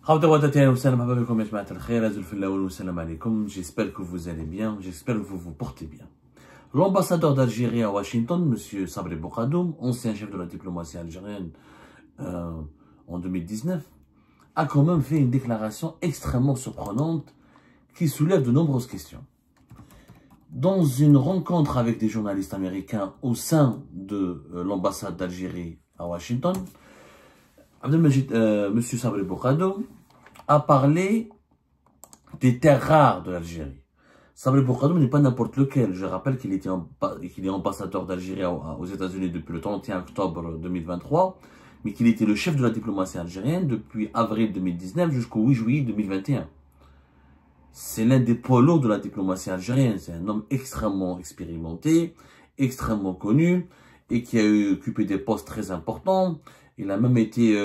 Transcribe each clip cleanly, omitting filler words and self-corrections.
J'espère que vous allez bien, j'espère que vous vous portez bien. L'ambassadeur d'Algérie à Washington, M. Sabri Bourgadoum, ancien chef de la diplomatie algérienne en 2019, a quand même fait une déclaration extrêmement surprenante qui soulève de nombreuses questions. Dans une rencontre avec des journalistes américains au sein de l'ambassade d'Algérie à Washington, M. Sabri Bourgadoum a parlé des terres rares de l'Algérie. Sabri Bourgadoum n'est pas n'importe lequel. Je rappelle qu'il est ambassadeur d'Algérie aux États-Unis depuis le 31 octobre 2023, mais qu'il était le chef de la diplomatie algérienne depuis avril 2019 jusqu'au 8 juillet 2021. C'est l'un des poids lourds de la diplomatie algérienne. C'est un homme extrêmement expérimenté, extrêmement connu, et qui a occupé des postes très importants. Il a même été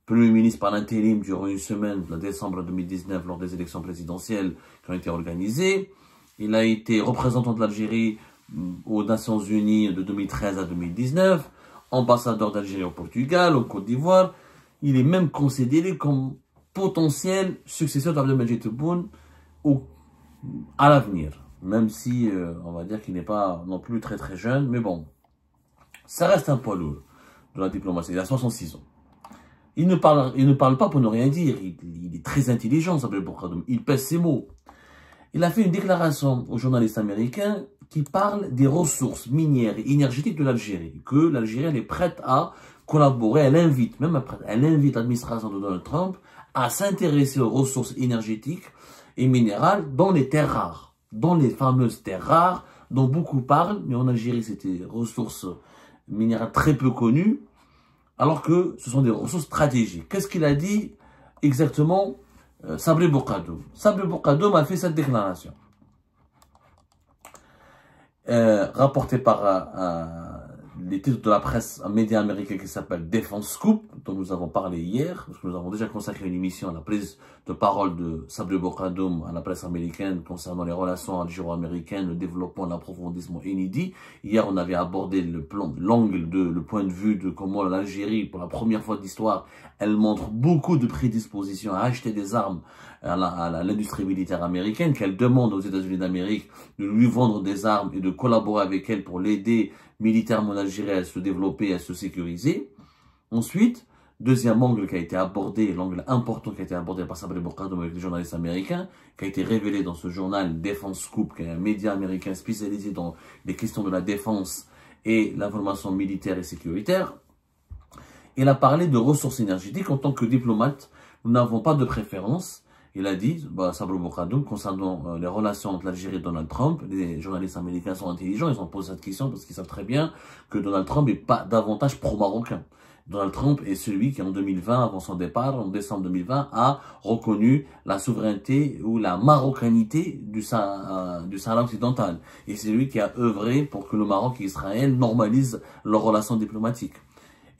Premier ministre par l'intérim durant une semaine, en décembre 2019, lors des élections présidentielles qui ont été organisées. Il a été représentant de l'Algérie aux Nations Unies de 2013 à 2019, ambassadeur d'Algérie au Portugal, au Côte d'Ivoire. Il est même considéré comme potentiel successeur d'Abdelmadjid Tebboune à l'avenir, même si on va dire qu'il n'est pas non plus très très jeune, mais bon, ça reste un poids lourd de la diplomatie. Il a 66 ans. Il ne parle pas pour ne rien dire. Il est très intelligent, Sabri Bourgadoum. Il pèse ses mots. Il a fait une déclaration aux journalistes américains qui parle des ressources minières et énergétiques de l'Algérie, que l'Algérie est prête à collaborer. Elle invite l'administration de Donald Trump à s'intéresser aux ressources énergétiques et minérales dans les terres rares, dans les fameuses terres rares dont beaucoup parlent, mais en Algérie, c'est des ressources minérales très peu connues, alors que ce sont des ressources stratégiques. Qu'est-ce qu'il a dit exactement Sabri Bourgadoum? Sabri Bourgadoum a fait cette déclaration, rapportée par les titres de la presse, un média américain qui s'appelle Defense Scoop, dont nous avons parlé hier, parce que nous avons déjà consacré une émission à la prise de parole de Sabri Bourgadoum à la presse américaine concernant les relations algéro-américaines, le développement, l'approfondissement inédit. Hier, on avait abordé le point de vue de comment l'Algérie, pour la première fois de l'histoire, elle montre beaucoup de prédisposition à acheter des armes à l'industrie militaire américaine, qu'elle demande aux États-Unis d'Amérique de lui vendre des armes et de collaborer avec elle pour l'aider militairement en Algérie à se développer, à se sécuriser. Ensuite, deuxième angle qui a été abordé, l'angle important qui a été abordé par Sabri Bourgadoum avec les journalistes américains, qui a été révélé dans ce journal Defense Scoop, qui est un média américain spécialisé dans les questions de la défense et l'information militaire et sécuritaire. Il a parlé de ressources énergétiques. En tant que diplomate, nous n'avons pas de préférence. Il a dit, Sabri Bourgadoum, concernant les relations entre l'Algérie et Donald Trump, les journalistes américains sont intelligents, ils ont posé cette question parce qu'ils savent très bien que Donald Trump n'est pas davantage pro-marocain. Donald Trump est celui qui, en 2020, avant son départ, en décembre 2020, a reconnu la souveraineté ou la marocanité du Sahara occidental. Et c'est lui qui a œuvré pour que le Maroc et Israël normalisent leurs relations diplomatiques.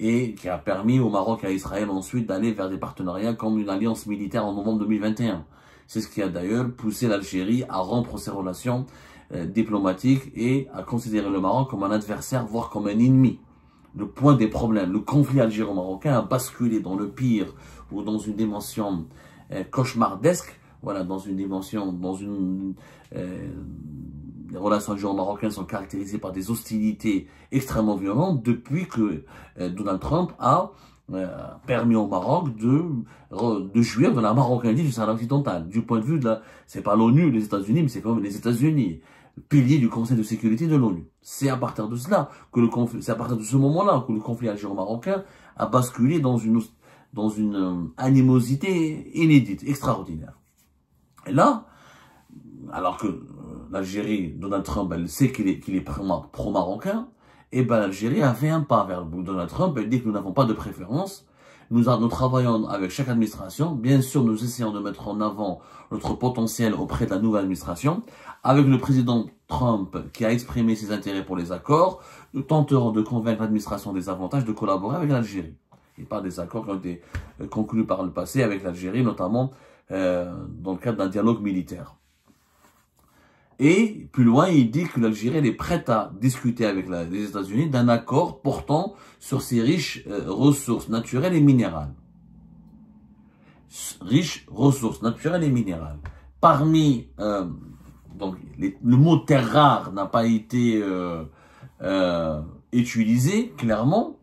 Et qui a permis au Maroc et à Israël ensuite d'aller vers des partenariats comme une alliance militaire en novembre 2021. C'est ce qui a d'ailleurs poussé l'Algérie à rompre ses relations diplomatiques et à considérer le Maroc comme un adversaire, voire comme un ennemi. Le point des problèmes, le conflit algéro-marocain a basculé dans le pire ou dans une dimension cauchemardesque, voilà, dans une dimension, les relations algéro-marocaines sont caractérisées par des hostilités extrêmement violentes depuis que Donald Trump a permis au Maroc de jouir de la marocanité du Sahara occidental. Du point de vue de c'est pas l'ONU, les États-Unis, mais c'est quand même les États-Unis, pilier du Conseil de sécurité de l'ONU. C'est à partir de cela que c'est à partir de ce moment-là que le conflit algéro-marocain a basculé dans une animosité inédite, extraordinaire. Et là, alors que l'Algérie, Donald Trump, elle sait qu'il est pro-marocain, et ben l'Algérie a fait un pas vers Donald Trump, elle dit que nous n'avons pas de préférence, nous travaillons avec chaque administration, bien sûr nous essayons de mettre en avant notre potentiel auprès de la nouvelle administration, avec le président Trump qui a exprimé ses intérêts pour les accords, nous tenterons de convaincre l'administration des avantages de collaborer avec l'Algérie. Et pas des accords qui ont été conclus par le passé avec l'Algérie, notamment dans le cadre d'un dialogue militaire. Et plus loin, il dit que l'Algérie est prête à discuter avec les États-Unis d'un accord portant sur ses riches ressources naturelles et minérales. riches ressources naturelles et minérales. Parmi, donc, le mot terre rare n'a pas été utilisé clairement,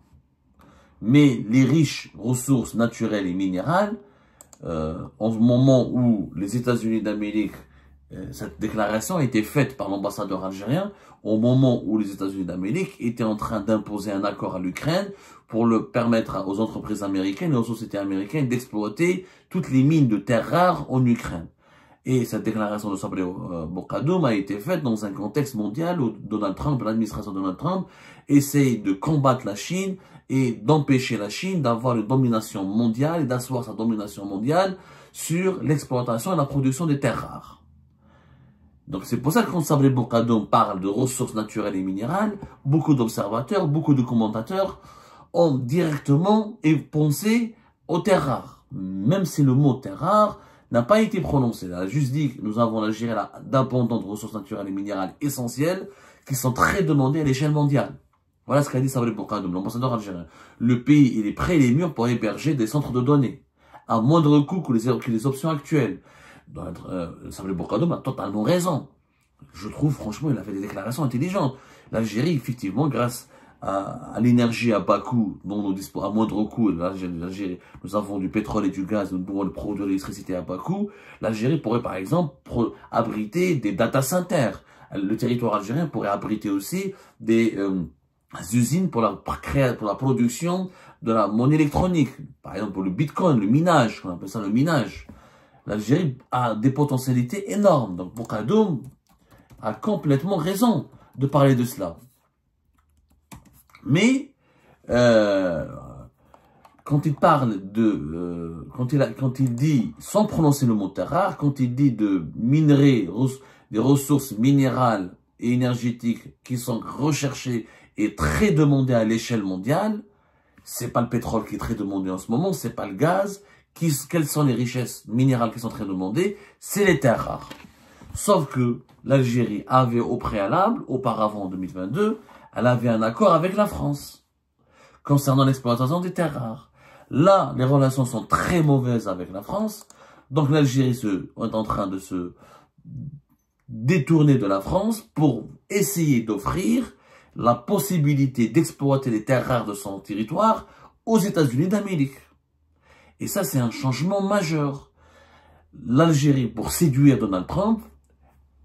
mais les riches ressources naturelles et minérales, en ce moment où les États-Unis d'Amérique, cette déclaration a été faite par l'ambassadeur algérien, au moment où les États-Unis d'Amérique étaient en train d'imposer un accord à l'Ukraine pour le permettre aux entreprises américaines et aux sociétés américaines d'exploiter toutes les mines de terres rares en Ukraine. Et cette déclaration de Sabri Bourgadoum a été faite dans un contexte mondial où Donald Trump, l'administration Donald Trump, essaye de combattre la Chine et d'empêcher la Chine d'avoir une domination mondiale et d'asseoir sa domination mondiale sur l'exploitation et la production des terres rares. Donc c'est pour ça que quand Sabri Bourgadoum parle de ressources naturelles et minérales, beaucoup d'observateurs, beaucoup de commentateurs ont directement pensé aux terres rares. Même si le mot terres rares n'a pas été prononcé. Elle a juste dit que nous avons l'Algérie d'abondantes ressources naturelles et minérales essentielles qui sont très demandées à l'échelle mondiale. Voilà ce qu'a dit Sabri Bourgadoum, l'ambassadeur algérien. Le pays, il est prêt et les murs pour héberger des centres de données à moindre coût que les options actuelles. Sabri Bourgadoum a totalement raison. Je trouve, franchement, il a fait des déclarations intelligentes. L'Algérie, effectivement, grâce à l'énergie à bas coût, dont nous disposons à moindre coût, l'Algérie, nous avons du pétrole et du gaz, nous pouvons produire l'électricité à bas coût. L'Algérie pourrait, par exemple, abriter des data centers. Le territoire algérien pourrait abriter aussi des usines pour la production de la monnaie électronique. Par exemple, pour le bitcoin, le minage, on appelle ça le minage. L'Algérie a des potentialités énormes. Donc, Bourgadoum a complètement raison de parler de cela. Mais, quand il parle de, quand il dit, sans prononcer le mot terre rare, quand il dit de minerais, des ressources minérales et énergétiques qui sont recherchées et très demandées à l'échelle mondiale, c'est pas le pétrole qui est très demandé en ce moment, c'est pas le gaz. Quelles sont les richesses minérales qui sont très demandées? C'est les terres rares. Sauf que l'Algérie avait au préalable, auparavant en 2022, elle avait un accord avec la France concernant l'exploitation des terres rares. Là, les relations sont très mauvaises avec la France. Donc l'Algérie est en train de se détourner de la France pour essayer d'offrir la possibilité d'exploiter les terres rares de son territoire aux États-Unis d'Amérique. Et ça, c'est un changement majeur. L'Algérie, pour séduire Donald Trump,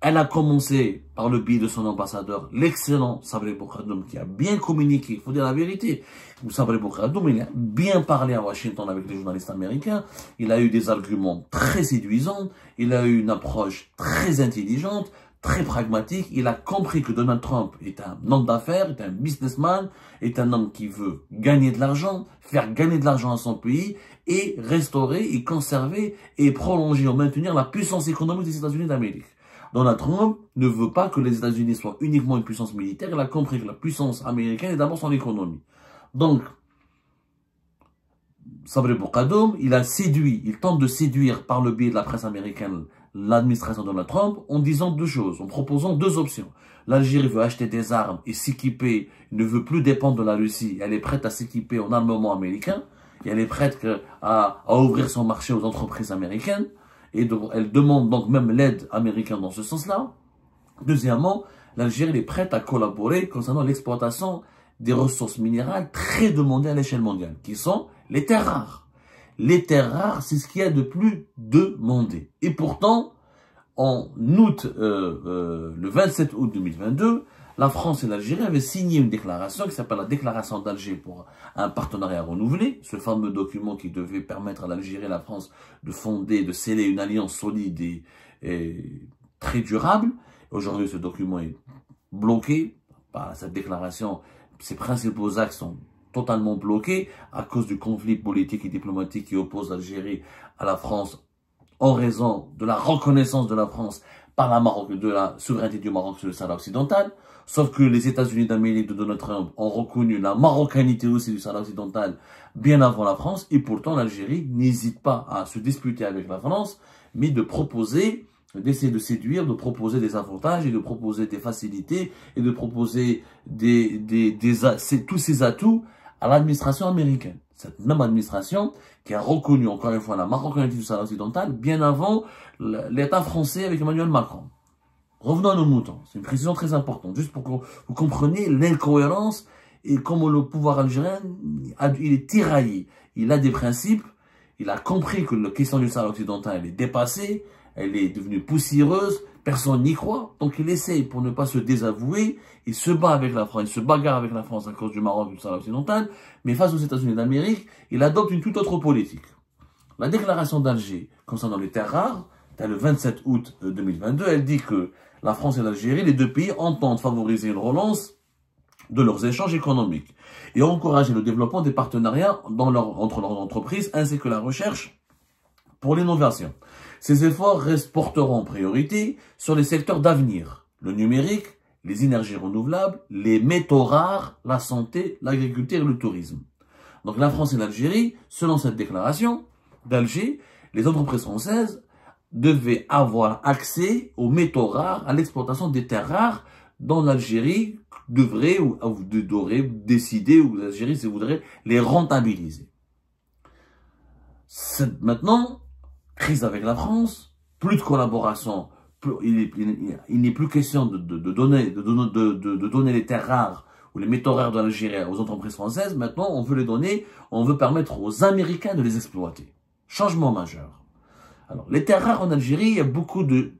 elle a commencé par le biais de son ambassadeur, l'excellent Sabri Bourgadoum, qui a bien communiqué, il faut dire la vérité. Sabri Bourgadoum, il a bien parlé à Washington avec les journalistes américains, il a eu des arguments très séduisants, il a eu une approche très intelligente, très pragmatique, il a compris que Donald Trump est un homme d'affaires, est un businessman, est un homme qui veut gagner de l'argent, faire gagner de l'argent à son pays, et restaurer, et conserver, et prolonger ou maintenir la puissance économique des États-Unis d'Amérique. Donald Trump ne veut pas que les États-Unis soient uniquement une puissance militaire. Il a compris que la puissance américaine est d'abord son économie. Donc, Sabri Bourgadoum, il tente de séduire par le biais de la presse américaine l'administration de Donald Trump en disant deux choses, en proposant deux options. L'Algérie veut acheter des armes et s'équiper, ne veut plus dépendre de la Russie. Elle est prête à s'équiper en armement américain. Et elle est prête à ouvrir son marché aux entreprises américaines. Et elle demande donc même l'aide américaine dans ce sens-là. Deuxièmement, l'Algérie est prête à collaborer concernant l'exploitation des ressources minérales très demandées à l'échelle mondiale, qui sont les terres rares. Les terres rares, c'est ce qu'il y a de plus demandé. Et pourtant, en août, le 27 août 2022, la France et l'Algérie avaient signé une déclaration qui s'appelle la déclaration d'Alger pour un partenariat renouvelé. Ce fameux document qui devait permettre à l'Algérie et la France de fonder, de sceller une alliance solide et très durable. Aujourd'hui, ce document est bloqué par cette déclaration. Ses principaux axes sont totalement bloqués à cause du conflit politique et diplomatique qui oppose l'Algérie à la France en raison de la reconnaissance de la France par de la souveraineté du Maroc sur le Sahara occidental. Sauf que les États-Unis d'Amérique de Donald Trump ont reconnu la marocanité aussi du Sahara occidental bien avant la France. Et pourtant, l'Algérie n'hésite pas à se disputer avec la France, mais d'essayer de séduire, de proposer des avantages et de proposer des facilités et de proposer tous ces atouts à l'administration américaine. cette même administration qui a reconnu encore une fois la marocanité du Sahara occidental bien avant l'État français avec Emmanuel Macron. Revenons à nos moutons, c'est une précision très importante, juste pour que vous compreniez l'incohérence et comment le pouvoir algérien, il est tiraillé. Il a des principes, il a compris que la question du Sahara occidental, elle est dépassée, elle est devenue poussiéreuse, personne n'y croit, donc il essaye pour ne pas se désavouer, il se bat avec la France, il se bagarre avec la France à cause du Maroc et du Sahara occidental, mais face aux États-Unis d'Amérique, il adopte une toute autre politique. La déclaration d'Alger concernant les terres rares, le 27 août 2022, elle dit que la France et l'Algérie, les deux pays, entendent favoriser une relance de leurs échanges économiques et encourager le développement des partenariats entre leurs entreprises ainsi que la recherche pour l'innovation. Ces efforts porteront en priorité sur les secteurs d'avenir, le numérique, les énergies renouvelables, les métaux rares, la santé, l'agriculture et le tourisme. Donc la France et l'Algérie, selon cette déclaration d'Alger, les entreprises françaises devaient avoir accès aux métaux rares, à l'exploitation des terres rares dont l'Algérie devrait décider, ou l'Algérie, si vous voudrez, les rentabiliser. Maintenant, crise avec la France, plus de collaboration, il n'est plus question de donner les terres rares ou les métaux rares de l'Algérie aux entreprises françaises. Maintenant, on veut les donner, on veut permettre aux Américains de les exploiter. Changement majeur. Alors, les terres rares en Algérie, il y a beaucoup de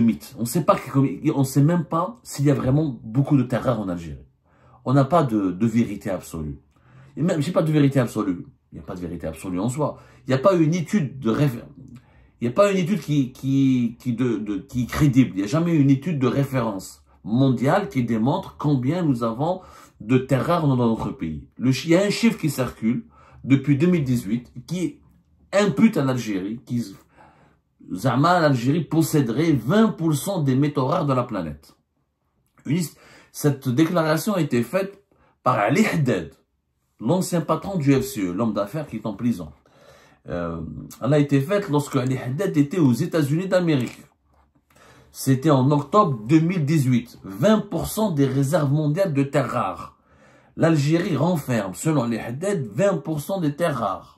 mythes. On ne sait même pas s'il y a vraiment beaucoup de terres rares en Algérie. On n'a pas de vérité absolue. Et même, j'ai pas de vérité absolue. Il n'y a pas de vérité absolue en soi. Il n'y a pas une étude de référence. Il n'y a pas une étude qui est crédible. Il n'y a jamais une étude de référence mondiale qui démontre combien nous avons de terres rares dans notre pays. Il y a un chiffre qui circule depuis 2018 qui impute à l'Algérie, l'Algérie posséderait 20% des métaux rares de la planète. Cette déclaration a été faite par Ali Haddad, l'ancien patron du FCE, l'homme d'affaires qui est en prison. Elle a été faite lorsque Ali Haddad était aux États-Unis d'Amérique. C'était en octobre 2018. 20% des réserves mondiales de terres rares. L'Algérie renferme, selon Ali Haddad, 20% des terres rares.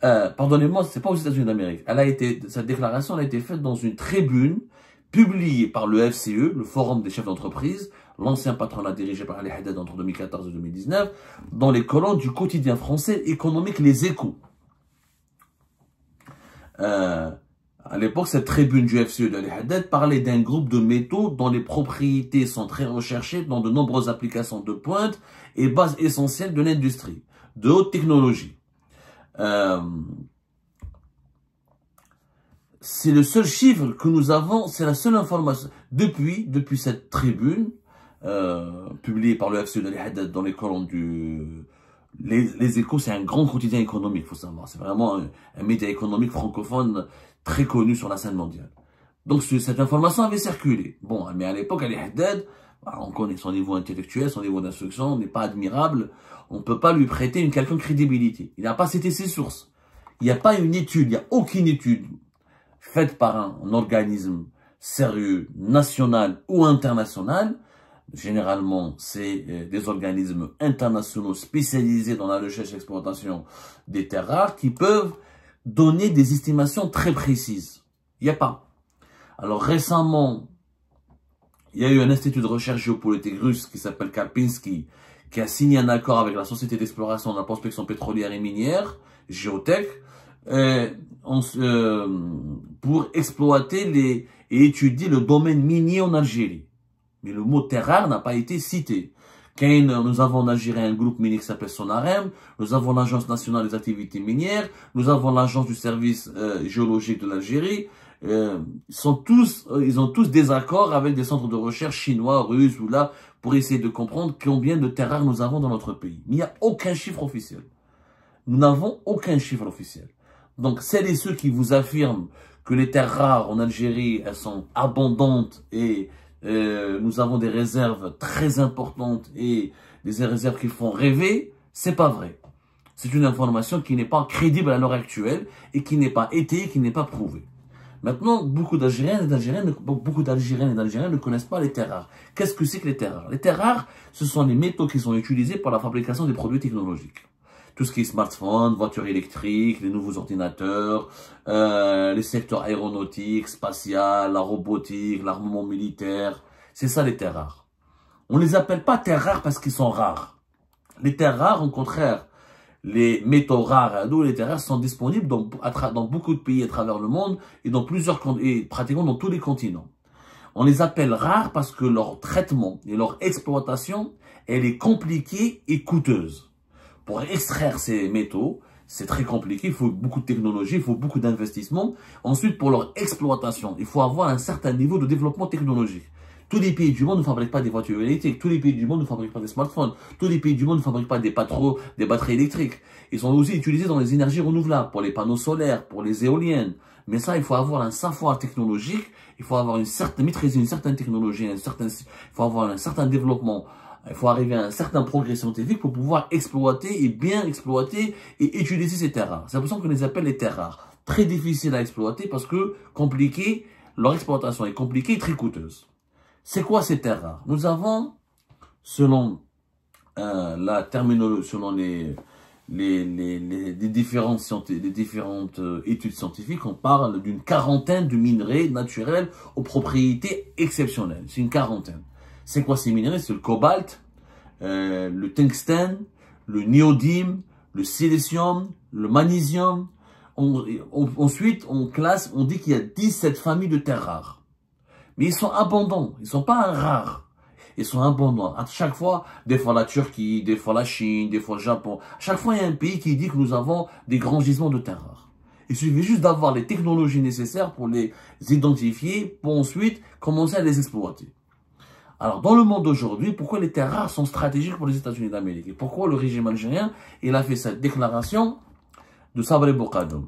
Pardonnez-moi, c'est pas aux États-Unis d'Amérique. Cette déclaration a été faite dans une tribune publiée par le FCE, le Forum des chefs d'entreprise, l'ancien patronat dirigé par Ali Haddad entre 2014 et 2019, dans les colonnes du quotidien français économique Les Échos. À l'époque, cette tribune du FCE d'Ali Haddad parlait d'un groupe de métaux dont les propriétés sont très recherchées dans de nombreuses applications de pointe et bases essentielles de l'industrie, de haute technologie. C'est le seul chiffre que nous avons, c'est la seule information. Depuis cette tribune, publiée par le FCE d'Ali Haddad dans les colonnes Les Échos, c'est un grand quotidien économique, il faut savoir. C'est vraiment un média économique francophone très connu sur la scène mondiale. Donc cette information avait circulé. Bon, mais à l'époque, Ali Haddad, on connaît son niveau intellectuel, son niveau d'instruction n'est pas admirable. On ne peut pas lui prêter une quelconque crédibilité. Il n'a pas cité ses sources. Il n'y a pas une étude, il n'y a aucune étude faite par un organisme sérieux, national ou international. Généralement, c'est des organismes internationaux spécialisés dans la recherche et l'exploitation des terres rares qui peuvent donner des estimations très précises. Il n'y a pas. Alors récemment, il y a eu un institut de recherche géopolitique russe qui s'appelle Karpinski, qui a signé un accord avec la société d'exploration de la prospection pétrolière et minière, Géotech, pour exploiter et étudier le domaine minier en Algérie. Mais le mot terre rare n'a pas été cité. Nous avons en Algérie un groupe minier qui s'appelle Sonarem, nous avons l'Agence nationale des activités minières, nous avons l'Agence du service géologique de l'Algérie. Ils ont tous des accords avec des centres de recherche chinois, russes ou là, pour essayer de comprendre combien de terres rares nous avons dans notre pays. Mais il n'y a aucun chiffre officiel. Nous n'avons aucun chiffre officiel. Donc, celles et ceux qui vous affirment que les terres rares en Algérie, elles sont abondantes et nous avons des réserves très importantes et des réserves qui font rêver, c'est pas vrai. C'est une information qui n'est pas crédible à l'heure actuelle et qui n'est pas étayée, qui n'est pas prouvée. Maintenant, beaucoup d'Algériens et d'Algériens ne connaissent pas les terres rares. Qu'est-ce que c'est que les terres rares? Les terres rares, ce sont les métaux qui sont utilisés pour la fabrication des produits technologiques. tout ce qui est smartphone, voitures électriques, les nouveaux ordinateurs, les secteurs aéronautiques, spatial, la robotique, l'armement militaire. C'est ça les terres rares. On les appelle pas terres rares parce qu'ils sont rares. Les terres rares, au contraire, les métaux rares, d'où les terres rares sont disponibles dans beaucoup de pays à travers le monde et et pratiquement dans tous les continents. On les appelle rares parce que leur traitement et leur exploitation, elle est compliquée et coûteuse. Pour extraire ces métaux, c'est très compliqué, il faut beaucoup de technologie, il faut beaucoup d'investissement. Ensuite, pour leur exploitation, il faut avoir un certain niveau de développement technologique. Tous les pays du monde ne fabriquent pas des voitures électriques, tous les pays du monde ne fabriquent pas des smartphones, tous les pays du monde ne fabriquent pas des batteries électriques. Ils sont aussi utilisés dans les énergies renouvelables, pour les panneaux solaires, pour les éoliennes. Mais ça, il faut avoir un savoir technologique, il faut avoir maîtriser une certaine technologie, il faut avoir un certain développement. Il faut arriver à un certain progrès scientifique pour pouvoir exploiter et bien exploiter et utiliser ces terres rares. C'est pour ça qu'on les appelle les terres rares. Très difficiles à exploiter parce que leur exploitation est compliquée et très coûteuse. C'est quoi ces terres rares? Nous avons, selon la terminologie, selon les différentes études scientifiques, on parle d'une quarantaine de minerais naturels aux propriétés exceptionnelles. C'est une quarantaine. C'est quoi ces minerais? C'est le cobalt, le tungstène, le néodyme, le silicium, le magnésium. Ensuite, on dit qu'il y a 17 familles de terres rares. Mais ils sont abondants, ils sont pas rares. Ils sont abondants. À chaque fois, des fois la Turquie, des fois la Chine, des fois le Japon. À chaque fois, il y a un pays qui dit que nous avons des grands gisements de terres rares. Il suffit juste d'avoir les technologies nécessaires pour les identifier, pour ensuite commencer à les exploiter. Alors, dans le monde d'aujourd'hui, pourquoi les terres rares sont stratégiques pour les États-Unis d'Amérique? Et pourquoi le régime algérien, il a fait cette déclaration de Sabri Boukhadoum?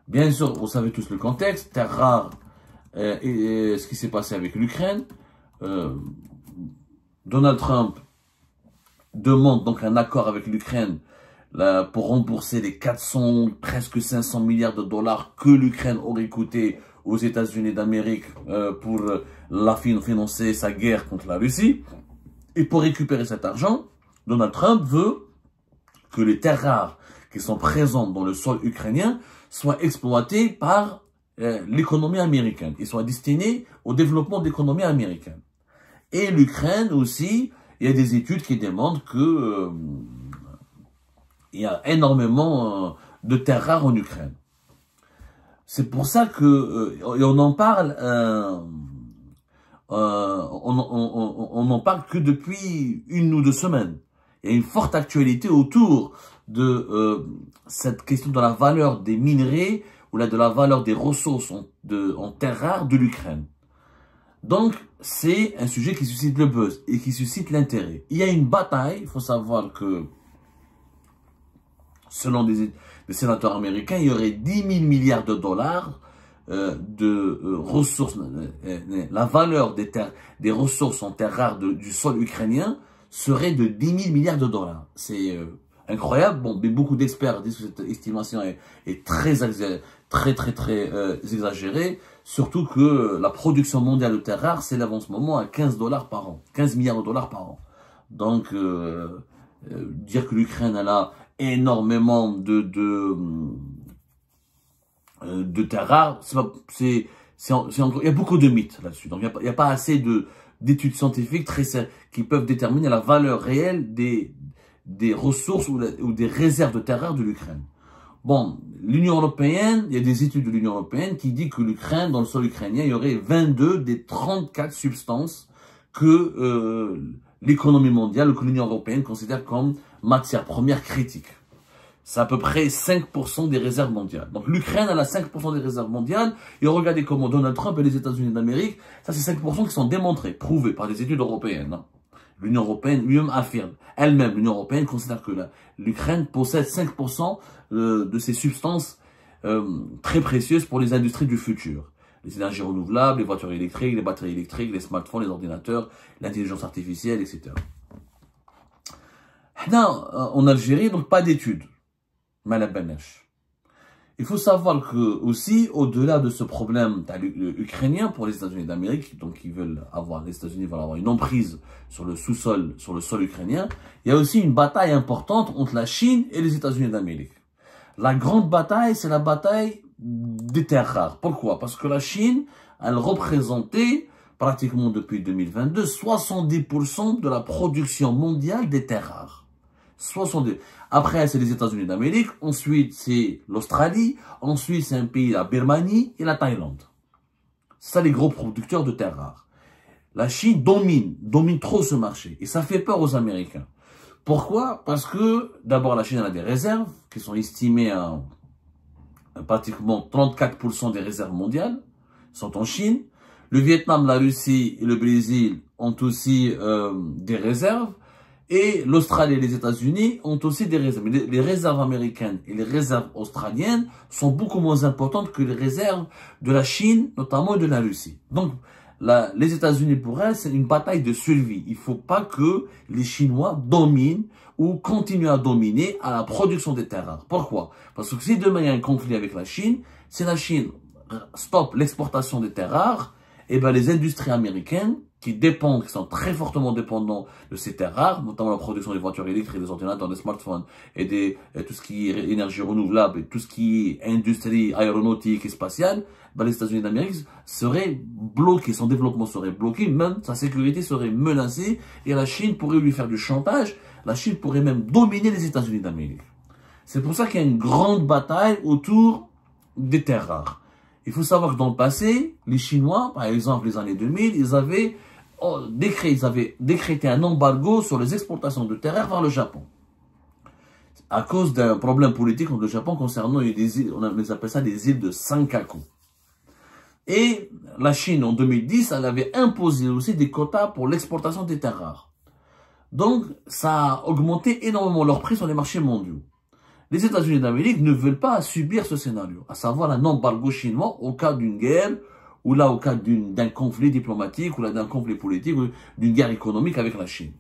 Bien sûr, vous savez tous le contexte, terres rares, et ce qui s'est passé avec l'Ukraine. Donald Trump demande donc un accord avec l'Ukraine pour rembourser les 400, presque 500 milliards de dollars que l'Ukraine aurait coûté aux États-Unis d'Amérique pour financer sa guerre contre la Russie. Et pour récupérer cet argent, Donald Trump veut que les terres rares qui sont présentes dans le sol ukrainien soient exploitées par l'économie américaine. Ils soient destinés au développement de l'économie américaine. Et l'Ukraine aussi, il y a des études qui démontrent que il y a énormément de terres rares en Ukraine. C'est pour ça que on en parle, on en parle que depuis 1 ou 2 semaines. Il y a une forte actualité autour de cette question de la valeur des minerais ou de la valeur des ressources en terres rares de l'Ukraine. Donc, c'est un sujet qui suscite le buzz et qui suscite l'intérêt. Il y a une bataille, il faut savoir que, selon des sénateurs américains, il y aurait 10 000 milliards de dollars de ressources. La valeur des ressources en terres rares du sol ukrainien serait de 10 000 milliards de dollars. C'est incroyable. Bon, mais beaucoup d'experts disent que cette estimation est très exagérée. Surtout que la production mondiale de terres rares s'élève en ce moment à 15 dollars par an. 15 milliards de dollars par an. Donc, dire que l'Ukraine, elle a énormément de terres rares, il y a beaucoup de mythes là-dessus. Donc, il n'y a pas assez d'études scientifiques qui peuvent déterminer la valeur réelle des ressources ou des réserves de terres rares de l'Ukraine. Bon, l'Union européenne, il y a des études de l'Union européenne qui disent que l'Ukraine, dans le sol ukrainien, il y aurait 22 des 34 substances que l'économie mondiale, que l'Union européenne considère comme matière première critique. C'est à peu près 5% des réserves mondiales. Donc l'Ukraine, elle a 5% des réserves mondiales. Et regardez comment Donald Trump et les États-Unis d'Amérique, ça c'est 5% qui sont démontrés, prouvés par des études européennes. Hein. L'Union européenne lui-même affirme, elle-même, l'Union européenne considère que l'Ukraine possède 5% de ces substances très précieuses pour les industries du futur. Les énergies renouvelables, les voitures électriques, les batteries électriques, les smartphones, les ordinateurs, l'intelligence artificielle, etc. En Algérie, donc pas d'études. Malabanesh. Il faut savoir que aussi, au-delà de ce problème ukrainien pour les États-Unis d'Amérique, donc les États-Unis veulent avoir une emprise sur le sous-sol, sur le sol ukrainien, il y a aussi une bataille importante entre la Chine et les États-Unis d'Amérique. La grande bataille, c'est la bataille des terres rares. Pourquoi? Parce que la Chine, elle représentait pratiquement depuis 2022 70% de la production mondiale des terres rares. 70. Après, c'est les États-Unis d'Amérique. Ensuite, c'est l'Australie. Ensuite, c'est un pays, la Birmanie et la Thaïlande. C'est ça les gros producteurs de terres rares. La Chine domine trop ce marché. Et ça fait peur aux Américains. Pourquoi? Parce que, d'abord, la Chine a des réserves qui sont estimées à pratiquement 34% des réserves mondiales sont en Chine. Le Vietnam, la Russie et le Brésil ont aussi des réserves. Et l'Australie et les États-Unis ont aussi des réserves. Mais les réserves américaines et les réserves australiennes sont beaucoup moins importantes que les réserves de la Chine, notamment de la Russie. Donc, les États-Unis, pour elles, c'est une bataille de survie. Il ne faut pas que les Chinois dominent ou continuent à dominer à la production des terres rares. Pourquoi? Parce que si demain il y a un conflit avec la Chine, si la Chine stoppe l'exportation des terres rares, et ben les industries américaines qui sont très fortement dépendants de ces terres rares, notamment la production des voitures électriques, des ordinateurs, des smartphones et tout ce qui est énergie renouvelable et tout ce qui est industrie aéronautique et spatiale, ben les États-Unis d'Amérique seraient bloqués, son développement serait bloqué, même sa sécurité serait menacée et la Chine pourrait lui faire du chantage, la Chine pourrait même dominer les États-Unis d'Amérique. C'est pour ça qu'il y a une grande bataille autour des terres rares. Il faut savoir que dans le passé, les Chinois, par exemple les années 2000, ils avaient décrété un embargo sur les exportations de terres rares vers le Japon. À cause d'un problème politique entre le Japon concernant des îles, on les appelle ça des îles de Senkaku. Et la Chine, en 2010, elle avait imposé aussi des quotas pour l'exportation des terres rares. Donc, ça a augmenté énormément leur prix sur les marchés mondiaux. Les États-Unis d'Amérique ne veulent pas subir ce scénario, à savoir un embargo chinois au cas d'une guerre, ou là au cas d'un conflit diplomatique, ou là d'un conflit politique, ou d'une guerre économique avec la Chine.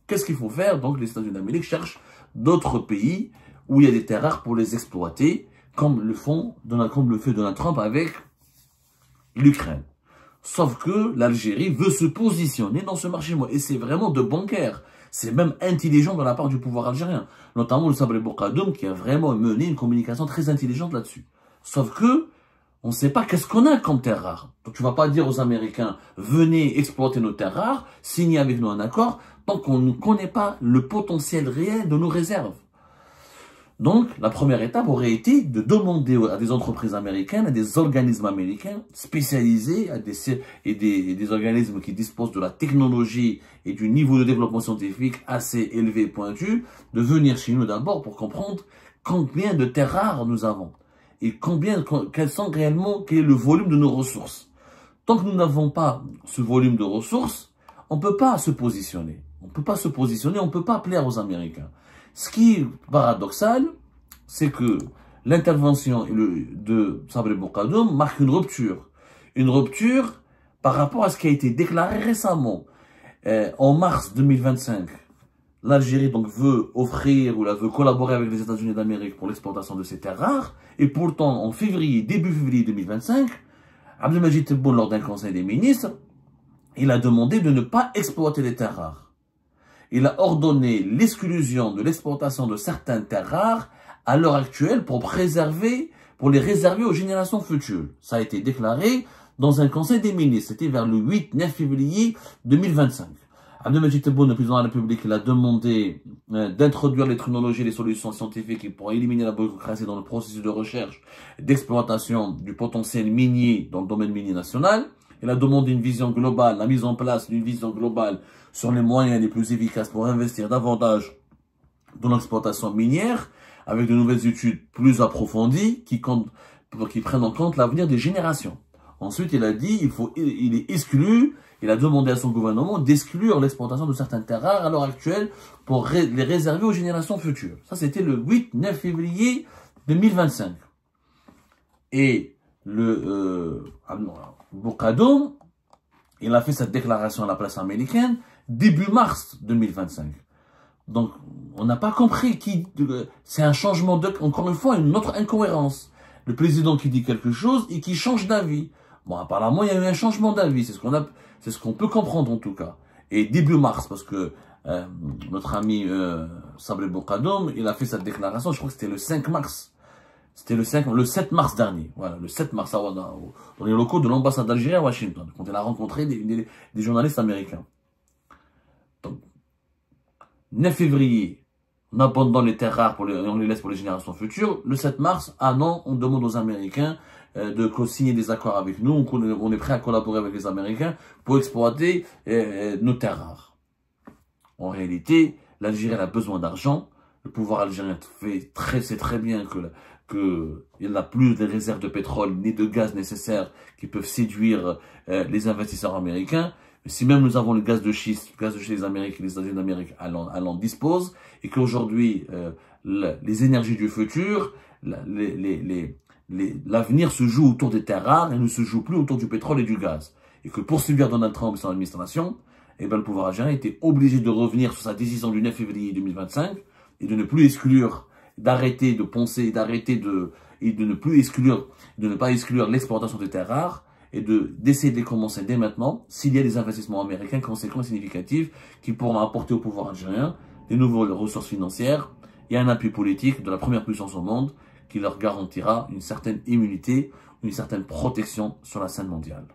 Qu'est-ce qu'il faut faire? Donc les États-Unis d'Amérique cherchent d'autres pays où il y a des terres rares pour les exploiter, comme le fait Donald Trump avec l'Ukraine. Sauf que l'Algérie veut se positionner dans ce marché, et c'est vraiment de bancaire. C'est même intelligent de la part du pouvoir algérien, notamment le Sabri Bourkadoum qui a vraiment mené une communication très intelligente là-dessus. Sauf que on ne sait pas qu'est-ce qu'on a comme terres rares. Donc tu vas pas dire aux Américains, venez exploiter nos terres rares, signez avec nous un accord, tant qu'on ne connaît pas le potentiel réel de nos réserves. Donc, la première étape aurait été de demander à des entreprises américaines, à des organismes américains spécialisés, et des organismes qui disposent de la technologie et du niveau de développement scientifique assez élevé et pointu, de venir chez nous d'abord pour comprendre combien de terres rares nous avons et quel est le volume de nos ressources. Tant que nous n'avons pas ce volume de ressources, on ne peut pas se positionner. On ne peut pas se positionner, on ne peut pas plaire aux Américains. Ce qui est paradoxal, c'est que l'intervention de Sabri Bourkadoum marque une rupture. Une rupture par rapport à ce qui a été déclaré récemment. En mars 2025, l'Algérie donc veut offrir ou veut collaborer avec les États-Unis d'Amérique pour l'exportation de ces terres rares. Et pourtant, en début février 2025, Abdelmajid Tebboune, lors d'un conseil des ministres, il a demandé de ne pas exploiter les terres rares. Il a ordonné l'exclusion de l'exportation de certaines terres rares à l'heure actuelle pour les réserver aux générations futures. Ça a été déclaré dans un conseil des ministres. C'était vers le 8-9 février 2025. Abdelmajid Tebboune, le président de la République, il a demandé d'introduire les technologies et les solutions scientifiques pour éliminer la bureaucratie dans le processus de recherche et d'exploitation du potentiel minier dans le domaine minier national. Il a demandé une vision globale, la mise en place d'une vision globale sur les moyens les plus efficaces pour investir davantage dans l'exploitation minière, avec de nouvelles études plus approfondies qui prennent en compte l'avenir des générations. Ensuite, il a dit, il a demandé à son gouvernement d'exclure l'exportation de certaines terres rares à l'heure actuelle pour les réserver aux générations futures. Ça, c'était le 8-9 février 2025. Et Bourkadoum, il a fait cette déclaration à la presse américaine début mars 2025. Donc, on n'a pas compris c'est un changement encore une fois, une autre incohérence. le président qui dit quelque chose et qui change d'avis. Bon, apparemment, il y a eu un changement d'avis. C'est ce qu'on peut comprendre en tout cas. Et début mars, parce que notre ami Sabri Boukadoum, il a fait cette déclaration, je crois que c'était le 5 mars. C'était le 7 mars dernier. Voilà, le 7 mars, dans les locaux de l'ambassade d'Algérie à Washington, quand il a rencontré des journalistes américains. Donc, 9 février, on abandonne les terres rares et on les laisse pour les générations futures. Le 7 mars, ah non, on demande aux Américains de signer des accords avec nous. On est prêt à collaborer avec les Américains pour exploiter nos terres rares. En réalité, l'Algérie a besoin d'argent. Le pouvoir algérien sait très bien qu'il n'a plus de réserves de pétrole ni de gaz nécessaires qui peuvent séduire les investisseurs américains. Mais si même nous avons le gaz de schiste des Amériques et les États-Unis d'Amérique en disposent, et qu'aujourd'hui, les énergies du futur, l'avenir se joue autour des terres rares et ne se joue plus autour du pétrole et du gaz. Et que pour séduire Donald Trump et son administration, eh ben, le pouvoir algérien était obligé de revenir sur sa décision du 9 février 2025 et de ne plus exclure, d'arrêter de penser, et de ne pas exclure l'exportation des terres rares et d'essayer de les commencer dès maintenant s'il y a des investissements américains conséquents et significatifs qui pourront apporter au pouvoir algérien des nouvelles ressources financières et un appui politique de la première puissance au monde qui leur garantira une certaine immunité, une certaine protection sur la scène mondiale.